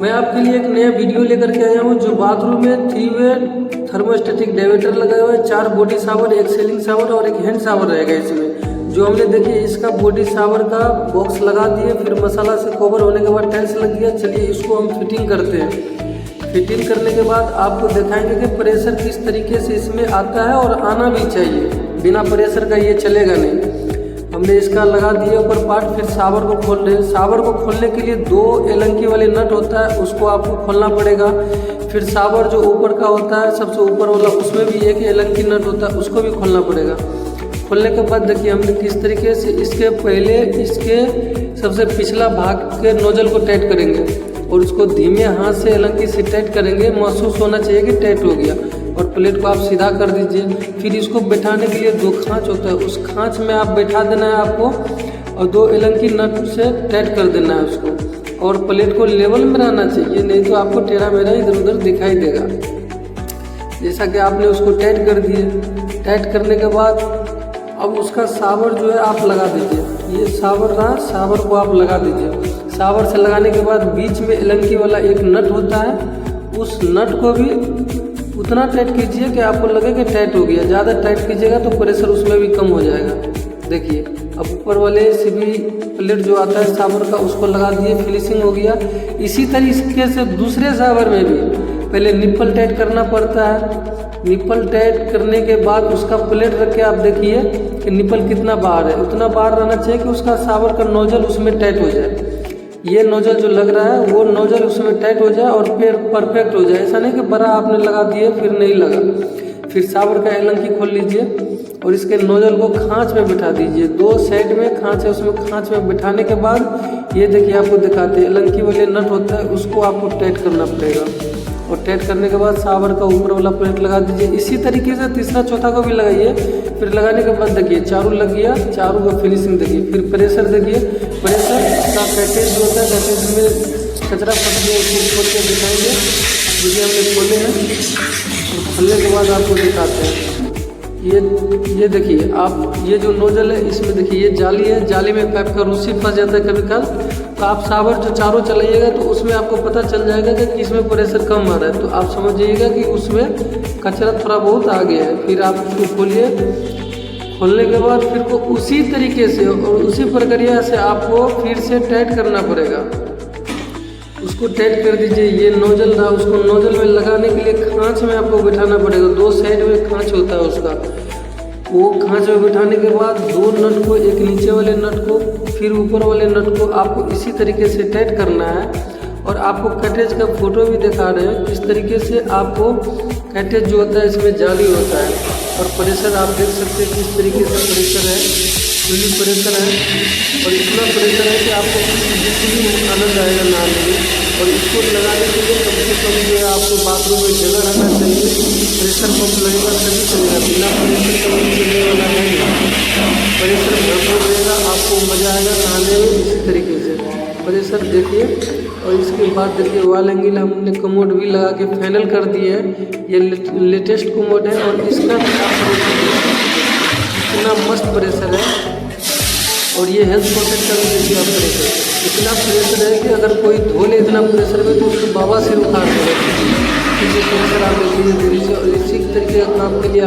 मैं आपके लिए एक नया वीडियो लेकर के आया हूँ जो बाथरूम में 3 वे थर्मोस्टेटिक डाइवर्टर लगाया हुआ है, 4 बॉडी शावर, एक सीलिंग शावर और एक हैंड शावर रहेगा इसमें। जो हमने देखिए इसका बॉडी शावर का बॉक्स लगा दिए, फिर मसाला से कवर होने के बाद टाइल्स लग गया। चलिए इसको हम फिटिंग करते हैं। फिटिंग करने के बाद आपको दिखाएंगे कि प्रेशर किस तरीके से इसमें आता है और आना भी चाहिए, बिना प्रेशर का ये चलेगा नहीं। हमने इसका लगा दिया ऊपर पार्ट, फिर शावर को खोल रहे हैं। शावर को खोलने के लिए 2 एलंकी वाले नट होता है, उसको आपको खोलना पड़ेगा। फिर शावर जो ऊपर का होता है सबसे ऊपर वाला, उसमें भी एक एलंकी नट होता है, उसको भी खोलना पड़ेगा। खोलने के बाद देखिए हमने किस तरीके से इसके पहले इसके सबसे पिछला भाग के नोजल को टाइट करेंगे और उसको धीमे हाथ से एलंकी से टाइट करेंगे। महसूस होना चाहिए कि टाइट हो गया और प्लेट को आप सीधा कर दीजिए। फिर इसको बैठाने के लिए 2 खांच होता है, उस खांच में आप बैठा देना है आपको और 2 एलंकी नट से टाइट कर देना है उसको। और प्लेट को लेवल में रहना चाहिए, नहीं तो आपको टेढ़ा मेढ़ा इधर उधर दिखाई देगा। जैसा कि आपने उसको टाइट कर दिए। टाइट करने के बाद अब उसका शावर जो है आप लगा दीजिए। ये शावर रहा, शावर को आप लगा दीजिए। शावर से लगाने के बाद बीच में एलंकी वाला एक नट होता है, उस नट को भी उतना टाइट कीजिए कि आपको लगे कि टाइट हो गया। ज़्यादा टाइट कीजिएगा तो प्रेशर उसमें भी कम हो जाएगा। देखिए अब ऊपर वाले से भी प्लेट जो आता है शावर का, उसको लगा दिए, फिनिशिंग हो गया। इसी तरीके से दूसरे शावर में भी पहले निप्पल टाइट करना पड़ता है। निप्पल टाइट करने के बाद उसका प्लेट रख के आप देखिए कि निप्पल कितना बाहर है। उतना बाहर रहना चाहिए कि उसका शावर का नोजल उसमें टाइट हो जाए। ये नोजल जो लग रहा है वो नोजल उसमें टाइट हो जाए और फिर परफेक्ट हो जाए। ऐसा नहीं कि बड़ा आपने लगा दिए फिर नहीं लगा। फिर शावर का एलंकी खोल लीजिए और इसके नोजल को खांच में बिठा दीजिए। 2 साइड में खांच है, उसमें खांच में बिठाने के बाद ये देखिए आपको दिखाते हैं एलंकी वाले नट होता है, उसको आपको टाइट करना पड़ेगा। और टाइट करने के बाद शावर का ऊपर वाला प्लेट लगा दीजिए। इसी तरीके से तीसरा चौथा को भी लगाइए। फिर लगाने के बाद देखिए चारों लग गया, चारों का फिनिशिंग देखिए। फिर प्रेशर देखिए, प्रेशर का पैकेज जो होता है, पैकेज में कचरा फंस गया, उसको खोल के दिखाएंगे। देखिए हमने खोले हैं और खोलने के बाद आपको दिखाते हैं। ये देखिए आप, ये जो नोजल है इसमें देखिए ये जाली है, जाली में पाइप का रूसी फंस जाता है कभी कभी। तो आप शावर जो चारों चलाइएगा तो उसमें आपको पता चल जाएगा कि किसमें प्रेशर कम आ रहा है। तो आप समझिएगा कि उसमें कचरा थोड़ा बहुत आ गया है। फिर आप उसको खोलिए। खोलने के बाद फिर को उसी तरीके से और उसी प्रक्रिया से आपको फिर से टाइट करना पड़ेगा। उसको टाइट कर दीजिए। ये नोजल था, उसको नोजल में लगाने के लिए खांच में आपको बिठाना पड़ेगा। 2 साइड में खांच होता है उसका, वो खांच में बिठाने के बाद 2 नट को, एक नीचे वाले नट को फिर ऊपर वाले नट को आपको इसी तरीके से टाइट करना है। और आपको कटेज का फोटो भी दिखा रहे हैं किस तरीके से आपको कटेज जो होता है इसमें जाली होता है। और प्रेशर आप देख सकते हैं किस तरीके से प्रेशर है, फुल्ली प्रेशर है। और इतना प्रेशर है कि आपको बिल्कुल आनंद आएगा नहाने में। और इसको लगाने के लिए कम से कम जो है आपको बाथरूम में जगह रहना चाहिए। प्रेशर पंप लगेगा तभी चलेगा, बिना प्रेशर का चलने वाला नहीं। प्रेशर भरपूर रहेगा, आपको मजा आएगा नहाने में। इसी तरीके से प्रेशर देखिए। और इसके बाद देखिए वॉल एंगल हमने कमोड भी लगा के फाइनल कर दिए है। ये लेटेस्ट कमोड है और इसका इतना मस्त प्रेशर है। और ये हेल्थ प्रोटेक्टर भी देखिए आप प्रेशर, इतना प्रेशर है कि अगर कोई धो ले इतना प्रेशर में तो उसको बाबा सिर उखाड़ देगा। प्रेशर आप देखिए। और इसी तरीके का काम के लिए